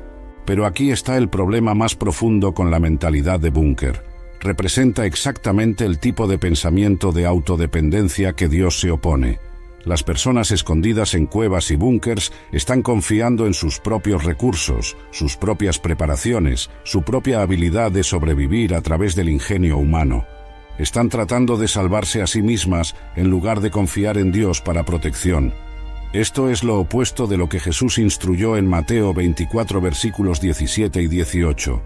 Pero aquí está el problema más profundo con la mentalidad de búnker. Representa exactamente el tipo de pensamiento de autodependencia que Dios se opone. Las personas escondidas en cuevas y búnkers están confiando en sus propios recursos, sus propias preparaciones, su propia habilidad de sobrevivir a través del ingenio humano. Están tratando de salvarse a sí mismas en lugar de confiar en Dios para protección. Esto es lo opuesto de lo que Jesús instruyó en Mateo 24 versículos 17 y 18.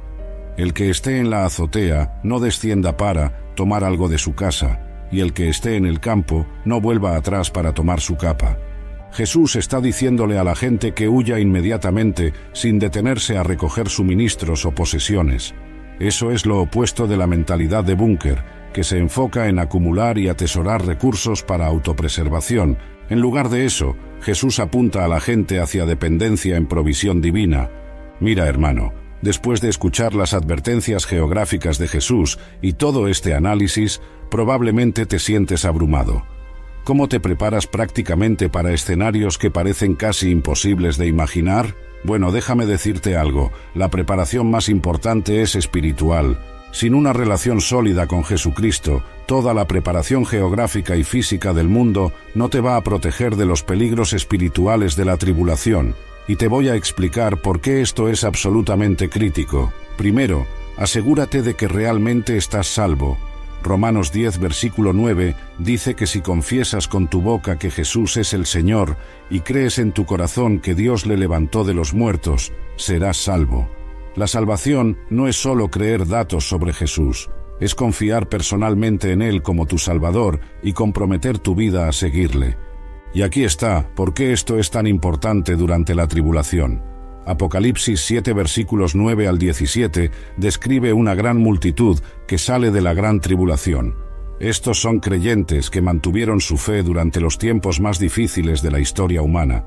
El que esté en la azotea no descienda para tomar algo de su casa, y el que esté en el campo no vuelva atrás para tomar su capa. Jesús está diciéndole a la gente que huya inmediatamente sin detenerse a recoger suministros o posesiones. Eso es lo opuesto de la mentalidad de búnker, que se enfoca en acumular y atesorar recursos para autopreservación. En lugar de eso, Jesús apunta a la gente hacia dependencia en provisión divina. Mira, hermano, después de escuchar las advertencias geográficas de Jesús y todo este análisis, probablemente te sientes abrumado. ¿Cómo te preparas prácticamente para escenarios que parecen casi imposibles de imaginar? Bueno, déjame decirte algo, la preparación más importante es espiritual. Sin una relación sólida con Jesucristo, toda la preparación geográfica y física del mundo no te va a proteger de los peligros espirituales de la tribulación. Y te voy a explicar por qué esto es absolutamente crítico. Primero, asegúrate de que realmente estás salvo. Romanos 10 versículo 9 dice que si confiesas con tu boca que Jesús es el Señor y crees en tu corazón que Dios le levantó de los muertos, serás salvo. La salvación no es solo creer datos sobre Jesús, es confiar personalmente en Él como tu Salvador y comprometer tu vida a seguirle. Y aquí está, ¿por qué esto es tan importante durante la tribulación? Apocalipsis 7 versículos 9 al 17 describe una gran multitud que sale de la gran tribulación. Estos son creyentes que mantuvieron su fe durante los tiempos más difíciles de la historia humana.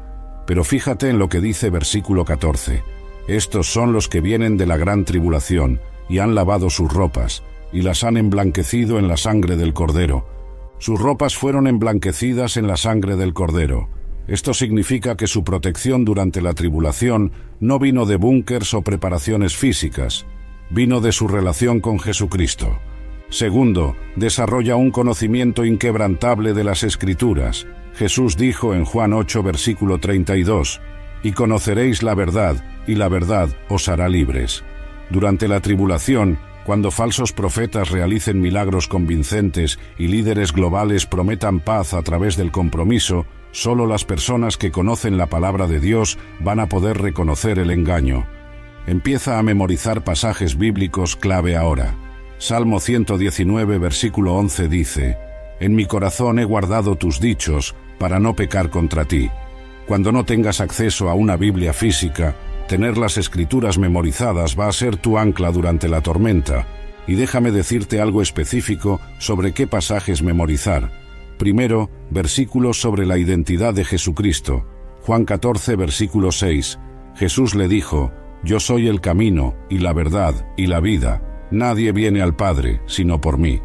Pero fíjate en lo que dice versículo 14. Estos son los que vienen de la gran tribulación y han lavado sus ropas y las han emblanquecido en la sangre del Cordero. Sus ropas fueron emblanquecidas en la sangre del Cordero. Esto significa que su protección durante la tribulación no vino de búnkers o preparaciones físicas, vino de su relación con Jesucristo. Segundo, desarrolla un conocimiento inquebrantable de las Escrituras. Jesús dijo en Juan 8 versículo 32, «Y conoceréis la verdad, y la verdad os hará libres». Durante la tribulación, cuando falsos profetas realicen milagros convincentes y líderes globales prometan paz a través del compromiso, solo las personas que conocen la palabra de Dios van a poder reconocer el engaño. Empieza a memorizar pasajes bíblicos clave ahora. Salmo 119, versículo 11 dice, «En mi corazón he guardado tus dichos para no pecar contra ti». Cuando no tengas acceso a una Biblia física, tener las Escrituras memorizadas va a ser tu ancla durante la tormenta. Y déjame decirte algo específico sobre qué pasajes memorizar. Primero, versículos sobre la identidad de Jesucristo. Juan 14, versículo 6. Jesús le dijo, «Yo soy el camino, y la verdad, y la vida. Nadie viene al Padre, sino por mí».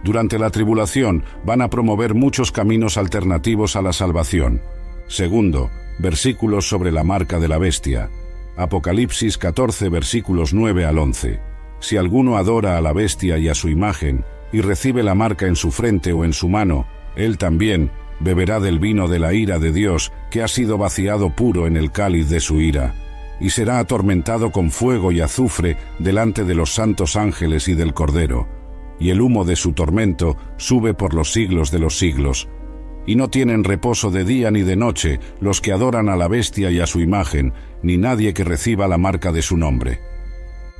Durante la tribulación van a promover muchos caminos alternativos a la salvación. Segundo, versículos sobre la marca de la bestia. Apocalipsis 14, versículos 9 al 11. Si alguno adora a la bestia y a su imagen, y recibe la marca en su frente o en su mano, él también beberá del vino de la ira de Dios, que ha sido vaciado puro en el cáliz de su ira, y será atormentado con fuego y azufre delante de los santos ángeles y del Cordero. Y el humo de su tormento sube por los siglos de los siglos. Y no tienen reposo de día ni de noche los que adoran a la bestia y a su imagen, ni nadie que reciba la marca de su nombre.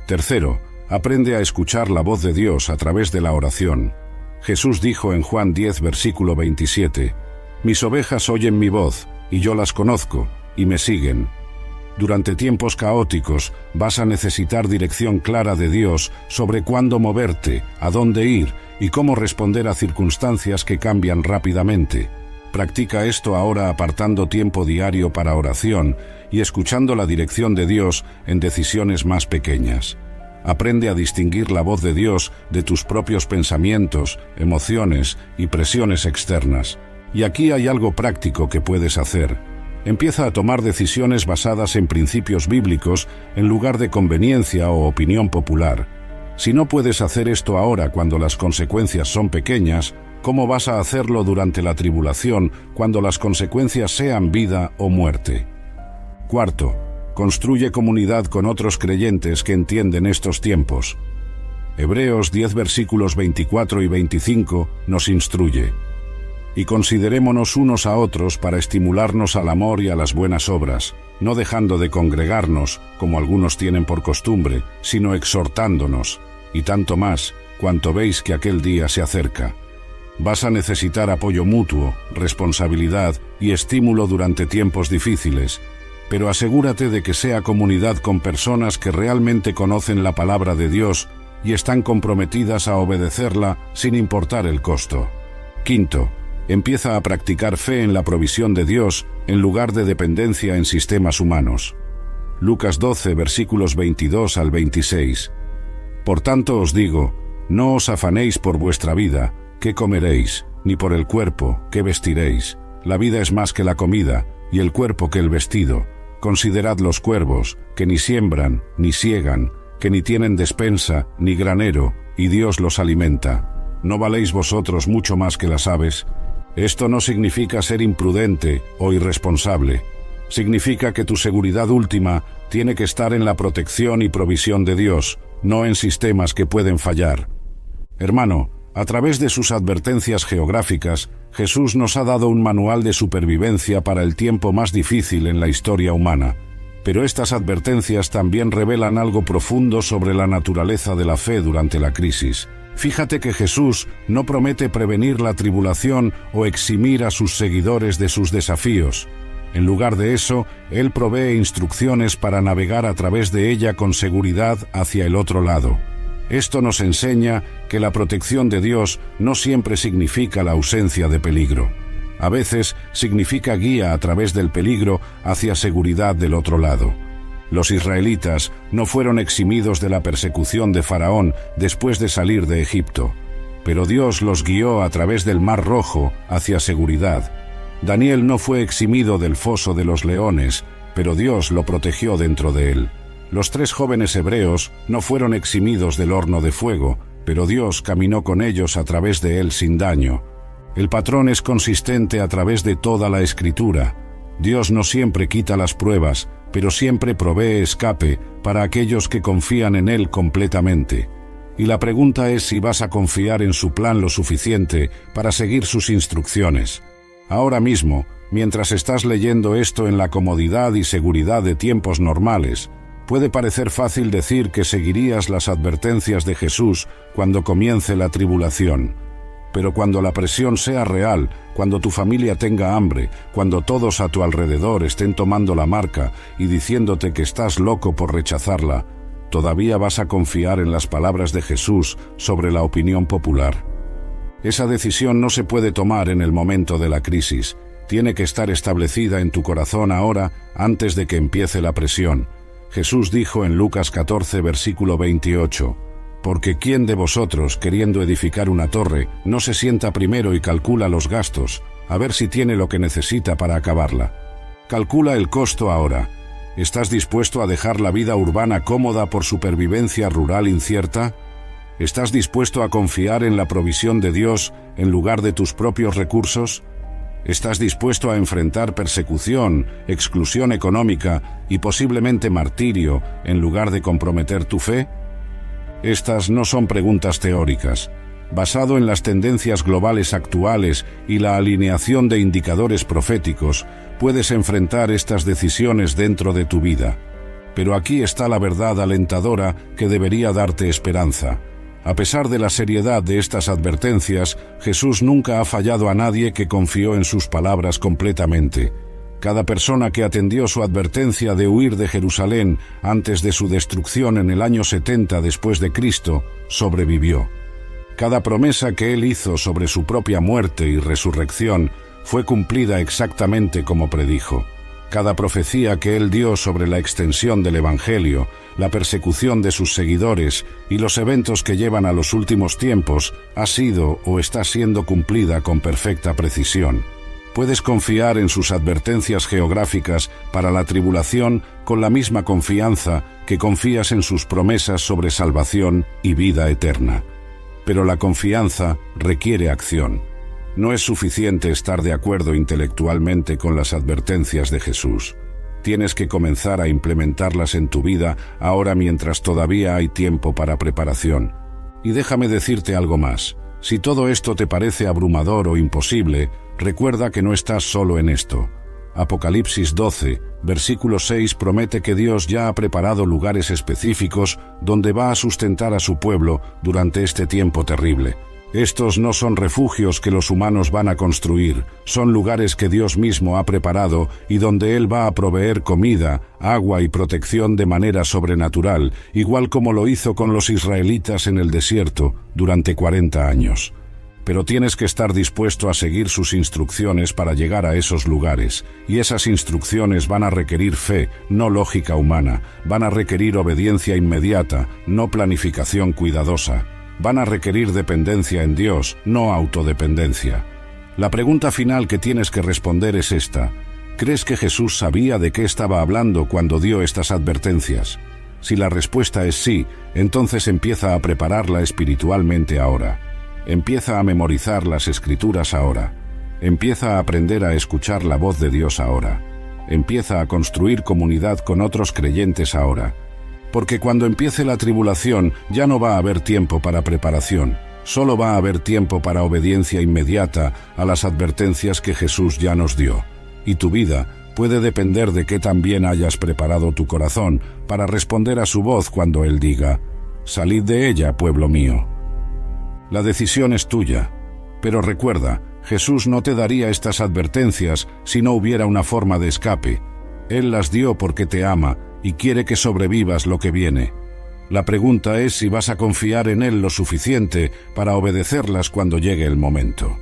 Tercero, aprende a escuchar la voz de Dios a través de la oración. Jesús dijo en Juan 10, versículo 27, «Mis ovejas oyen mi voz, y yo las conozco, y me siguen». Durante tiempos caóticos vas a necesitar dirección clara de Dios sobre cuándo moverte, a dónde ir y cómo responder a circunstancias que cambian rápidamente. Practica esto ahora apartando tiempo diario para oración y escuchando la dirección de Dios en decisiones más pequeñas. Aprende a distinguir la voz de Dios de tus propios pensamientos, emociones y presiones externas. Y aquí hay algo práctico que puedes hacer. Empieza a tomar decisiones basadas en principios bíblicos en lugar de conveniencia o opinión popular. Si no puedes hacer esto ahora cuando las consecuencias son pequeñas, ¿cómo vas a hacerlo durante la tribulación cuando las consecuencias sean vida o muerte? Cuarto, construye comunidad con otros creyentes que entienden estos tiempos. Hebreos 10 versículos 24 y 25 nos instruye: y considerémonos unos a otros para estimularnos al amor y a las buenas obras, no dejando de congregarnos, como algunos tienen por costumbre, sino exhortándonos, y tanto más, cuanto veis que aquel día se acerca. Vas a necesitar apoyo mutuo, responsabilidad y estímulo durante tiempos difíciles, pero asegúrate de que sea comunidad con personas que realmente conocen la palabra de Dios y están comprometidas a obedecerla sin importar el costo. Quinto, empieza a practicar fe en la provisión de Dios en lugar de dependencia en sistemas humanos. Lucas 12, versículos 22 al 26. Por tanto os digo, no os afanéis por vuestra vida, qué comeréis, ni por el cuerpo, qué vestiréis. La vida es más que la comida, y el cuerpo que el vestido. Considerad los cuervos, que ni siembran, ni siegan, que ni tienen despensa, ni granero, y Dios los alimenta. ¿No valéis vosotros mucho más que las aves? Esto no significa ser imprudente o irresponsable. Significa que tu seguridad última tiene que estar en la protección y provisión de Dios, no en sistemas que pueden fallar. Hermano, a través de sus advertencias geográficas, Jesús nos ha dado un manual de supervivencia para el tiempo más difícil en la historia humana. Pero estas advertencias también revelan algo profundo sobre la naturaleza de la fe durante la crisis. Fíjate que Jesús no promete prevenir la tribulación o eximir a sus seguidores de sus desafíos. En lugar de eso, Él provee instrucciones para navegar a través de ella con seguridad hacia el otro lado. Esto nos enseña que la protección de Dios no siempre significa la ausencia de peligro. A veces significa guía a través del peligro hacia seguridad del otro lado. Los israelitas no fueron eximidos de la persecución de Faraón después de salir de Egipto, pero Dios los guió a través del Mar Rojo hacia seguridad. Daniel no fue eximido del foso de los leones, pero Dios lo protegió dentro de él. Los 3 jóvenes hebreos no fueron eximidos del horno de fuego, pero Dios caminó con ellos a través de él sin daño. El patrón es consistente a través de toda la Escritura. Dios no siempre quita las pruebas, pero siempre provee escape para aquellos que confían en Él completamente. Y la pregunta es si vas a confiar en su plan lo suficiente para seguir sus instrucciones. Ahora mismo, mientras estás leyendo esto en la comodidad y seguridad de tiempos normales, puede parecer fácil decir que seguirías las advertencias de Jesús cuando comience la tribulación. Pero cuando la presión sea real, cuando tu familia tenga hambre, cuando todos a tu alrededor estén tomando la marca y diciéndote que estás loco por rechazarla, ¿todavía vas a confiar en las palabras de Jesús sobre la opinión popular? Esa decisión no se puede tomar en el momento de la crisis. Tiene que estar establecida en tu corazón ahora, antes de que empiece la presión. Jesús dijo en Lucas 14, versículo 28, «Porque ¿quién de vosotros, queriendo edificar una torre, no se sienta primero y calcula los gastos, a ver si tiene lo que necesita para acabarla? Calcula el costo ahora. ¿Estás dispuesto a dejar la vida urbana cómoda por supervivencia rural incierta? ¿Estás dispuesto a confiar en la provisión de Dios en lugar de tus propios recursos? ¿Estás dispuesto a enfrentar persecución, exclusión económica y posiblemente martirio en lugar de comprometer tu fe? Estas no son preguntas teóricas. Basado en las tendencias globales actuales y la alineación de indicadores proféticos, puedes enfrentar estas decisiones dentro de tu vida. Pero aquí está la verdad alentadora que debería darte esperanza. A pesar de la seriedad de estas advertencias, Jesús nunca ha fallado a nadie que confió en sus palabras completamente. Cada persona que atendió su advertencia de huir de Jerusalén antes de su destrucción en el año 70 después de Cristo, sobrevivió. Cada promesa que él hizo sobre su propia muerte y resurrección fue cumplida exactamente como predijo. Cada profecía que él dio sobre la extensión del Evangelio, la persecución de sus seguidores y los eventos que llevan a los últimos tiempos ha sido o está siendo cumplida con perfecta precisión. Puedes confiar en sus advertencias geográficas para la tribulación con la misma confianza que confías en sus promesas sobre salvación y vida eterna. Pero la confianza requiere acción. No es suficiente estar de acuerdo intelectualmente con las advertencias de Jesús. Tienes que comenzar a implementarlas en tu vida ahora mientras todavía hay tiempo para preparación. Y déjame decirte algo más. Si todo esto te parece abrumador o imposible, recuerda que no estás solo en esto. Apocalipsis 12, versículo 6 promete que Dios ya ha preparado lugares específicos donde va a sustentar a su pueblo durante este tiempo terrible. Estos no son refugios que los humanos van a construir, son lugares que Dios mismo ha preparado y donde Él va a proveer comida, agua y protección de manera sobrenatural, igual como lo hizo con los israelitas en el desierto durante 40 años. Pero tienes que estar dispuesto a seguir sus instrucciones para llegar a esos lugares, y esas instrucciones van a requerir fe, no lógica humana, van a requerir obediencia inmediata, no planificación cuidadosa. Van a requerir dependencia en Dios, no autodependencia. La pregunta final que tienes que responder es esta. ¿Crees que Jesús sabía de qué estaba hablando cuando dio estas advertencias? Si la respuesta es sí, entonces empieza a prepararla espiritualmente ahora. Empieza a memorizar las Escrituras ahora. Empieza a aprender a escuchar la voz de Dios ahora. Empieza a construir comunidad con otros creyentes ahora. Porque cuando empiece la tribulación ya no va a haber tiempo para preparación, solo va a haber tiempo para obediencia inmediata a las advertencias que Jesús ya nos dio. Y tu vida puede depender de que también hayas preparado tu corazón para responder a su voz cuando Él diga: «Salid de ella, pueblo mío». La decisión es tuya, pero recuerda, Jesús no te daría estas advertencias si no hubiera una forma de escape. Él las dio porque te ama y quiere que sobrevivas lo que viene. La pregunta es si vas a confiar en Él lo suficiente para obedecerlas cuando llegue el momento.